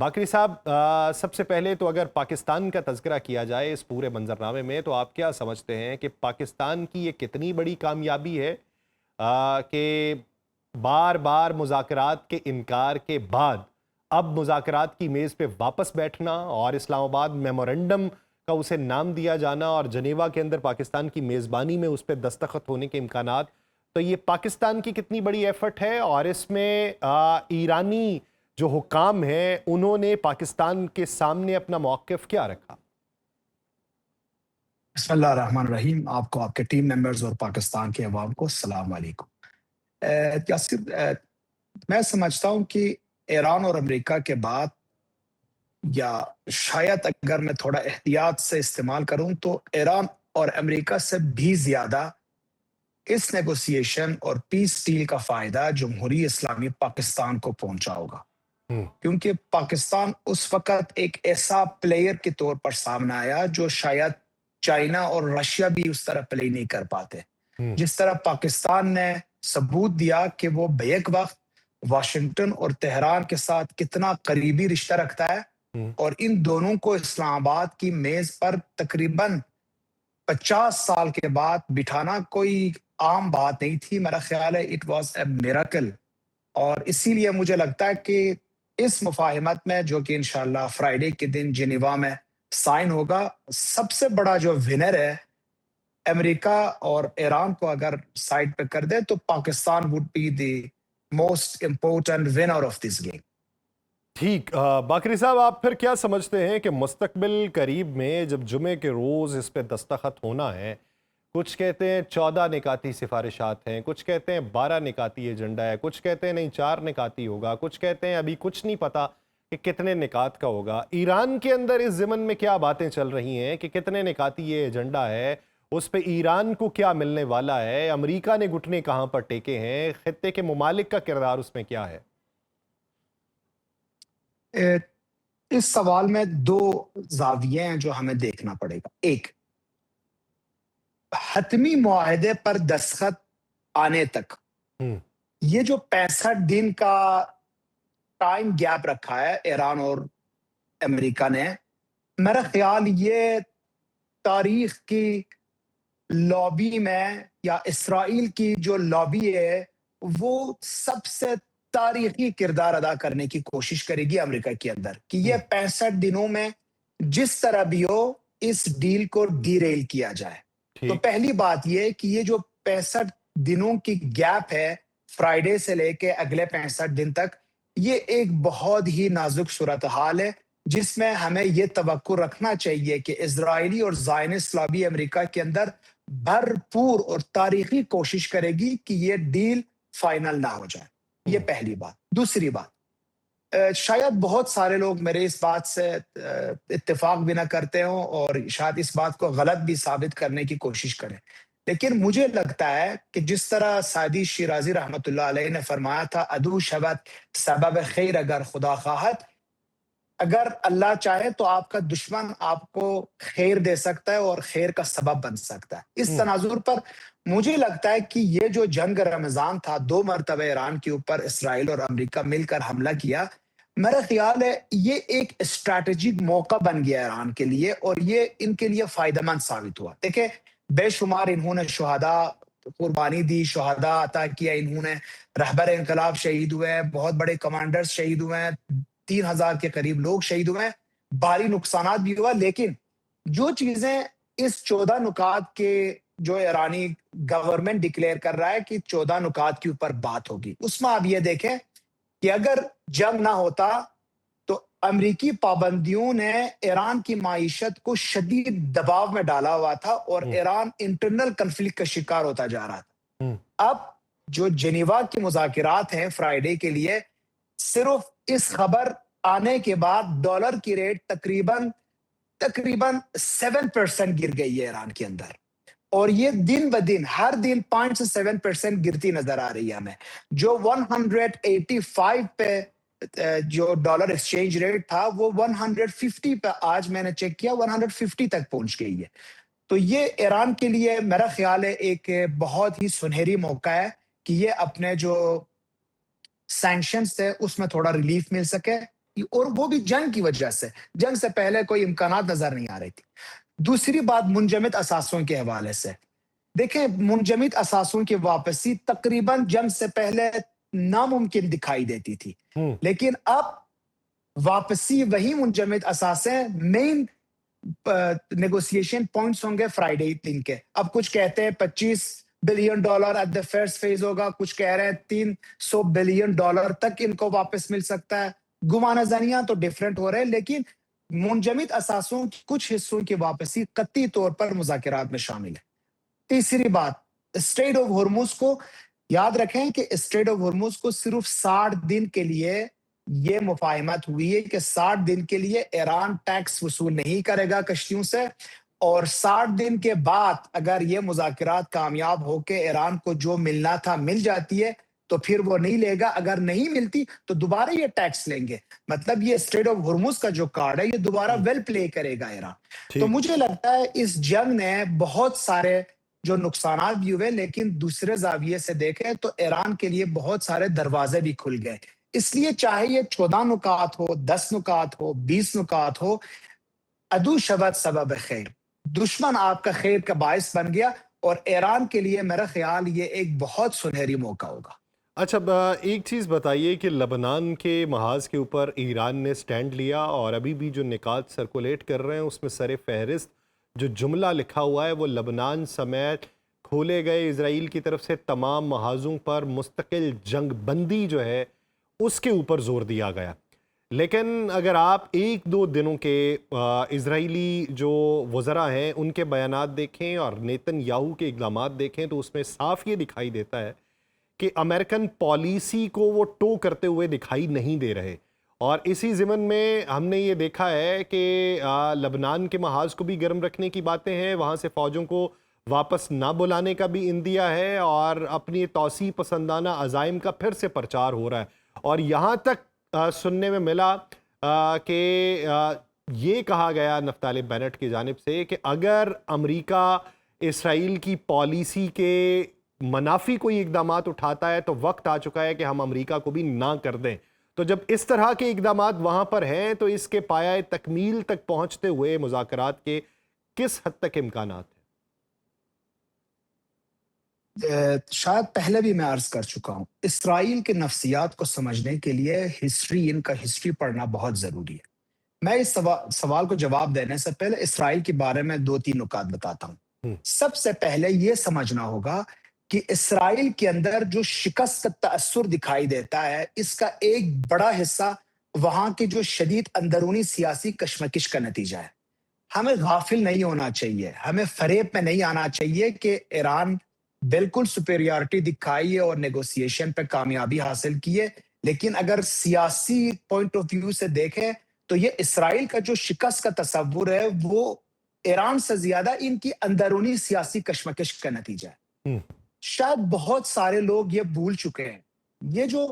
باقری صاحب، سب سے پہلے تو اگر پاکستان کا تذکرہ کیا جائے اس پورے منظرنامے میں، تو آپ کیا سمجھتے ہیں کہ پاکستان کی یہ کتنی بڑی کامیابی ہے کہ بار بار مذاکرات کے انکار کے بعد اب مذاکرات کی میز پہ واپس بیٹھنا اور اسلام آباد میمورنڈم کا اسے نام دیا جانا اور جنیوا کے اندر پاکستان کی میزبانی میں اس پہ دستخط ہونے کے امکانات، تو یہ پاکستان کی کتنی بڑی ایفرٹ ہے؟ اور اس میں ایرانی جو حکام ہیں انہوں نے پاکستان کے سامنے اپنا موقف کیا رکھا؟ بسم اللہ الرحمن الرحیم. آپ کو، آپ کے ٹیم ممبرز اور پاکستان کے عوام کو السلام علیکم. یاسر، میں سمجھتا ہوں کہ ایران اور امریکہ کے بعد، یا شاید اگر میں تھوڑا احتیاط سے استعمال کروں تو ایران اور امریکہ سے بھی زیادہ اس نیگوسیشن اور پیس ڈیل کا فائدہ جمہوری اسلامی پاکستان کو پہنچا ہوگا، کیونکہ پاکستان اس وقت ایک ایسا پلیئر کے طور پر سامنے آیا جو شاید چائنا اور رشیا بھی اس طرح پلے نہیں کر پاتے. جس طرح پاکستان نے ثبوت دیا کہ وہ بیک وقت واشنگٹن اور تہران کے ساتھ کتنا قریبی رشتہ رکھتا ہے، اور ان دونوں کو اسلام آباد کی میز پر تقریباً 50 سال کے بعد بٹھانا کوئی عام بات نہیں تھی. میرا خیال ہے اٹ واز اے میراکل. اور اسی لیے مجھے لگتا ہے کہ اس مفاہمت میں، جو کہ انشاءاللہ فرائیڈے کے دن جنیوا میں سائن ہوگا، سب سے بڑا جو ونر ہے امریکہ اور ایران کو اگر سائڈ پہ کر دے تو Pakistan would be the most important winner of this game. ٹھیک. باقری صاحب، آپ پھر کیا سمجھتے ہیں کہ مستقبل قریب میں جب جمعے کے روز اس پہ دستخط ہونا ہے، کچھ کہتے ہیں 14 نکاتی سفارشات ہیں، کچھ کہتے ہیں 12 نکاتی ایجنڈا ہے، کچھ کہتے ہیں نہیں 4 نکاتی ہوگا، کچھ کہتے ہیں ابھی کچھ نہیں پتا کہ کتنے نکات کا ہوگا. ایران کے اندر اس ضمن میں کیا باتیں چل رہی ہیں کہ کتنے نکاتی یہ ایجنڈا ہے، اس پہ ایران کو کیا ملنے والا ہے، امریکہ نے گھٹنے کہاں پر ٹیکے ہیں، خطے کے ممالک کا کردار اس میں کیا ہے؟ اس سوال میں دو زاویے ہیں جو ہمیں دیکھنا پڑے گا. ایک، حتمی معاہدے پر دستخط آنے تک یہ جو 65 دن کا ٹائم گیپ رکھا ہے ایران اور امریکہ نے، میرا خیال یہ تاریخ کی لابی میں، یا اسرائیل کی جو لابی ہے، وہ سب سے تاریخی کردار ادا کرنے کی کوشش کرے گی امریکہ کے اندر، کہ یہ 65 دنوں میں جس طرح بھی ہو اس ڈیل کو ڈی ریل کیا جائے. تو پہلی بات یہ کہ یہ جو 65 دنوں کی گیپ ہے، فرائیڈے سے لے کے اگلے 65 دن تک، یہ ایک بہت ہی نازک صورتحال ہے، جس میں ہمیں یہ توقع رکھنا چاہیے کہ اسرائیلی اور زائنسٹ لابی امریکہ کے اندر بھرپور اور تاریخی کوشش کرے گی کہ یہ ڈیل فائنل نہ ہو جائے. یہ پہلی بات. دوسری بات، شاید بہت سارے لوگ میرے اس بات سے اتفاق بھی نہ کرتے ہوں اور شاید اس بات کو غلط بھی ثابت کرنے کی کوشش کریں، لیکن مجھے لگتا ہے کہ جس طرح سعدی شیرازی رحمۃ اللہ علیہ نے فرمایا تھا، ادو شبت سبب خیر اگر خدا خواہد، اگر اللہ چاہے تو آپ کا دشمن آپ کو خیر دے سکتا ہے اور خیر کا سبب بن سکتا ہے. اس تناظر پر مجھے لگتا ہے کہ یہ جو جنگ رمضان تھا، 2 مرتبہ ایران کے اوپر اسرائیل اور امریکہ مل کر حملہ کیا، میرا خیال ہے یہ ایک اسٹریٹجک موقع بن گیا ایران کے لیے، اور یہ ان کے لیے فائدہ مند ثابت ہوا. دیکھیں، بے شمار انہوں نے شہداء قربانی دی، شہداء عطا کیا، انہوں نے رہبر انقلاب شہید ہوئے ہیں، بہت بڑے کمانڈرز شہید ہوئے ہیں، 3000 کے قریب لوگ شہید ہوئے ہیں، بھاری نقصانات بھی ہوا. لیکن جو چیزیں اس 14 نکات کے، جو ایرانی گورنمنٹ ڈکلیئر کر رہا ہے کہ 14 نکات کے اوپر بات ہوگی، اس میں آپ یہ دیکھیں کہ اگر جنگ نہ ہوتا تو امریکی پابندیوں نے ایران کی معیشت کو شدید دباؤ میں ڈالا ہوا تھا، اور ایران انٹرنل کنفلکٹ کا شکار ہوتا جا رہا تھا. اب جو جنیوا کی مذاکرات ہیں فرائیڈے کے لیے، صرف اس خبر آنے کے بعد ڈالر کی ریٹ تقریباً 7% گر گئی ہے ایران کے اندر، اور یہ دن بدن ہر دن 5 سے 7% گرتی نظر آ رہی ہے ہمیں. جو 185 پہ جو ڈالر ایکسچینج ریٹ تھا، وہ 150 پہ، آج میں نے چیک کیا 150 تک پہنچ گئی ہے. تو یہ ایران کے لیے میرا خیال ہے ایک بہت ہی سنہری موقع ہے کہ یہ اپنے جو سینکشنز تھے اس میں تھوڑا ریلیف مل سکے. اور وہ بھی جنگ کی وجہ سے. جنگ سے پہلے کوئی امکانات نظر نہیں آ رہی تھی. دوسری بات منجمد اثاثوں کے حوالے سے. دیکھیں منجمد اثاثوں کی واپسی تقریباً جنگ سے پہلے ناممکن دکھائی دیتی تھی. ہوں لیکن اب واپسی وہی منجمد اثاثے مین نیگوسیشن پوائنٹس ہوں گے فرائیڈے دن کے. اب کچھ کہتے ہیں $25 billion at the first phase ہوگا, کچھ کہہ رہے ہیں $300 بلین تک ان کو واپس مل سکتا ہے. گمان زنیاں تو ڈیفرنٹ ہو رہے ہیں, لیکن منجمد اثاثوں کی کچھ حصوں کی واپسی قطعی طور پر مذاکرات میں شامل ہے. تیسری بات, اسٹریٹ آف ہرمز کو یاد رکھیں کہ اسٹریٹ آف ہرمز کو صرف 60 دن کے لیے یہ مفاہمت ہوئی ہے کہ 60 دن کے لیے ایران ٹیکس وصول نہیں کرے گا کشتیوں سے, اور 60 دن کے بعد اگر یہ مذاکرات کامیاب ہو کے ایران کو جو ملنا تھا مل جاتی ہے تو پھر وہ نہیں لے گا, اگر نہیں ملتی تو دوبارہ یہ ٹیکس لیں گے. مطلب یہ اسٹریٹ آف ہرمز کا جو کارڈ ہے یہ دوبارہ ویل پلے کرے گا ایران. تو ٹھیک. مجھے لگتا ہے اس جنگ نے بہت سارے جو نقصانات بھی ہوئے, لیکن دوسرے زاویے سے دیکھیں تو ایران کے لیے بہت سارے دروازے بھی کھل گئے. اس لیے چاہے یہ 14 نکات ہو, 10 نکات ہو, 20 نکات ہو, عدو شبت سبب خیر, دشمن آپ کا خیر کا باعث بن گیا, اور ایران کے لیے میرا خیال یہ ایک بہت سنہری موقع ہوگا. اچھا ایک چیز بتائیے کہ لبنان کے محاذ کے اوپر ایران نے سٹینڈ لیا, اور ابھی بھی جو نکات سرکولیٹ کر رہے ہیں اس میں سر فہرست جو جملہ لکھا ہوا ہے وہ لبنان سمیت کھولے گئے اسرائیل کی طرف سے تمام محاذوں پر مستقل جنگ بندی جو ہے اس کے اوپر زور دیا گیا. لیکن اگر آپ ایک دو دنوں کے اسرائیلی جو وزراء ہیں ان کے بیانات دیکھیں اور نیتن یاہو کے اقدامات دیکھیں تو اس میں صاف یہ دکھائی دیتا ہے کہ امریکن پالیسی کو وہ ٹو کرتے ہوئے دکھائی نہیں دے رہے. اور اسی ضمن میں ہم نے یہ دیکھا ہے کہ لبنان کے محاذ کو بھی گرم رکھنے کی باتیں ہیں, وہاں سے فوجوں کو واپس نہ بلانے کا بھی اندیہ ہے, اور اپنی توسیع پسندانہ عزائم کا پھر سے پرچار ہو رہا ہے. اور یہاں تک سننے میں ملا کہ یہ کہا گیا نفتالی بینٹ کی جانب سے کہ اگر امریکہ اسرائیل کی پالیسی کے منافی کوئی اقدامات اٹھاتا ہے تو وقت آ چکا ہے کہ ہم امریکہ کو بھی نہ کر دیں. تو جب اس طرح کے اقدامات وہاں پر ہیں تو اس کے پایہ تکمیل تک پہنچتے ہوئے مذاکرات کے کس حد تک امکانات ہیں؟ شاید پہلے بھی میں عرض کر چکا ہوں, اسرائیل کے نفسیات کو سمجھنے کے لیے ان کا ہسٹری پڑھنا بہت ضروری ہے. میں اس سوال کو جواب دینے سے پہلے اسرائیل کے بارے میں 2-3 نکات بتاتا ہوں. سب سے پہلے یہ سمجھنا ہوگا کہ اسرائیل کے اندر جو شکست کا تأثر دکھائی دیتا ہے, اس کا ایک بڑا حصہ وہاں کی جو شدید اندرونی سیاسی کشمکش کا نتیجہ ہے. ہمیں غافل نہیں ہونا چاہیے, ہمیں فریب میں نہیں آنا چاہیے کہ ایران بالکل سپیریارٹی دکھائی ہے اور نیگوسیشن پہ کامیابی حاصل کی ہے, لیکن اگر سیاسی پوائنٹ آف ویو سے دیکھیں تو یہ اسرائیل کا جو شکست کا تصور ہے وہ ایران سے زیادہ ان کی اندرونی سیاسی کشمکش کا نتیجہ ہے. شاید بہت سارے لوگ یہ بھول چکے ہیں, یہ جو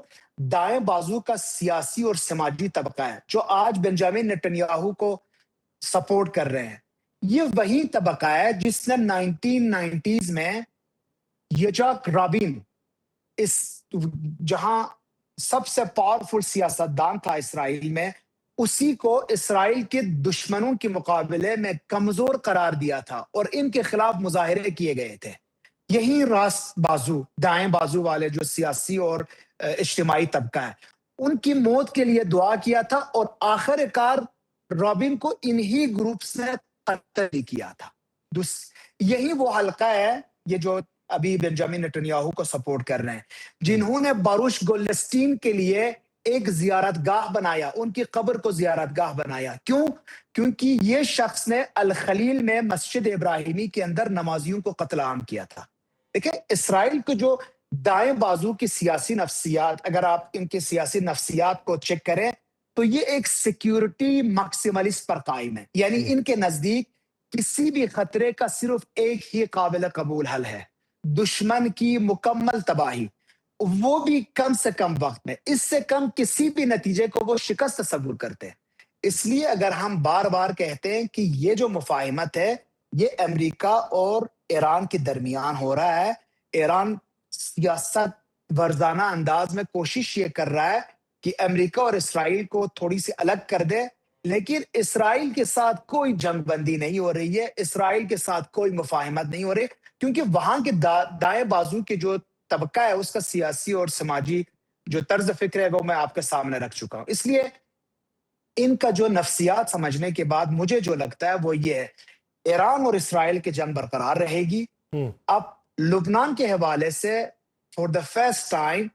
دائیں بازو کا سیاسی اور سماجی طبقہ ہے جو آج بنجامن نتنیاہو کو سپورٹ کر رہے ہیں, یہ وہی طبقہ ہے جس نے 1990s میں یچاک رابین, اس جہاں سب سے پاورفل سیاستدان تھا اسرائیل میں, اسی کو اسرائیل کے دشمنوں کے مقابلے میں کمزور قرار دیا تھا اور ان کے خلاف مظاہرے کیے گئے تھے. یہی راست بازو, دائیں بازو والے جو سیاسی اور اجتماعی طبقہ ہے, ان کی موت کے لیے دعا کیا تھا, اور آخر کار رابن کو انہی گروپس نے قتل کیا تھا. یہی وہ حلقہ ہے یہ جو ابھی بنجامن نتنیاہو کو سپورٹ کر رہے ہیں, جنہوں نے باروش گولڈسٹین کے لیے ایک زیارت گاہ بنایا, ان کی قبر کو زیارت گاہ بنایا. کیوں؟ کیونکہ یہ شخص نے الخلیل میں مسجد ابراہیمی کے اندر نمازیوں کو قتل عام کیا تھا. دیکھیں اسرائیل کو جو دائیں بازو کی سیاسی نفسیات, اگر آپ ان کی سیاسی نفسیات کو چیک کریں تو یہ ایک سیکیورٹی میکسیملسٹ پر قائم ہے. یعنی ان کے نزدیک کسی بھی خطرے کا صرف ایک ہی قابل قبول حل ہے, دشمن کی مکمل تباہی, وہ بھی کم سے کم وقت میں, اس سے کم کسی بھی نتیجے کو وہ شکست تصور کرتے ہیں. اس لیے اگر ہم بار بار کہتے ہیں کہ یہ جو مفاہمت ہے یہ امریکہ اور ایران کے درمیان ہو رہا ہے, ایران سیاست ورزانہ انداز میں کوشش یہ کر رہا ہے کہ امریکہ اور اسرائیل کو تھوڑی سی الگ کر دے، لیکن اسرائیل کے ساتھ کوئی جنگ بندی نہیں ہو رہی ہے، اسرائیل کے ساتھ کوئی مفاہمت نہیں ہو رہی، کیونکہ وہاں کے دائیں بازو کے جو طبقہ ہے اس کا سیاسی اور سماجی جو طرز فکر ہے وہ میں آپ کے سامنے رکھ چکا ہوں۔ اس لیے ان کا جو نفسیات سمجھنے کے بعد مجھے جو لگتا ہے وہ یہ ہے، ایران اور اسرائیل کی جنگ برقرار رہے گی۔ اب لبنان کے حوالے سے فور دا فرسٹ ٹائم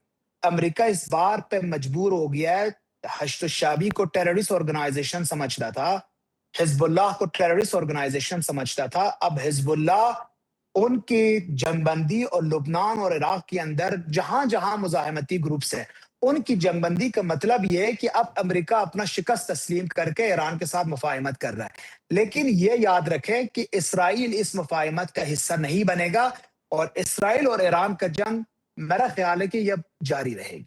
امریکہ اس بار پہ مجبور ہو گیا ہے، حشد الشعبی کو ٹیررسٹ آرگنائزیشن سمجھتا تھا، حزب اللہ کو ٹیررسٹ آرگنائزیشن سمجھتا تھا، اب حزب اللہ ان کی جنگ بندی اور لبنان اور عراق کے اندر جہاں جہاں مزاحمتی گروپس ہیں ان کی جنگ بندی کا مطلب یہ ہے کہ اب امریکہ اپنا شکست تسلیم کر کے ایران کے ساتھ مفاہمت کر رہا ہے، لیکن یہ یاد رکھیں کہ اسرائیل اس مفاہمت کا حصہ نہیں بنے گا، اور اسرائیل اور ایران کا جنگ میرا خیال ہے کہ یہ جاری رہے گی۔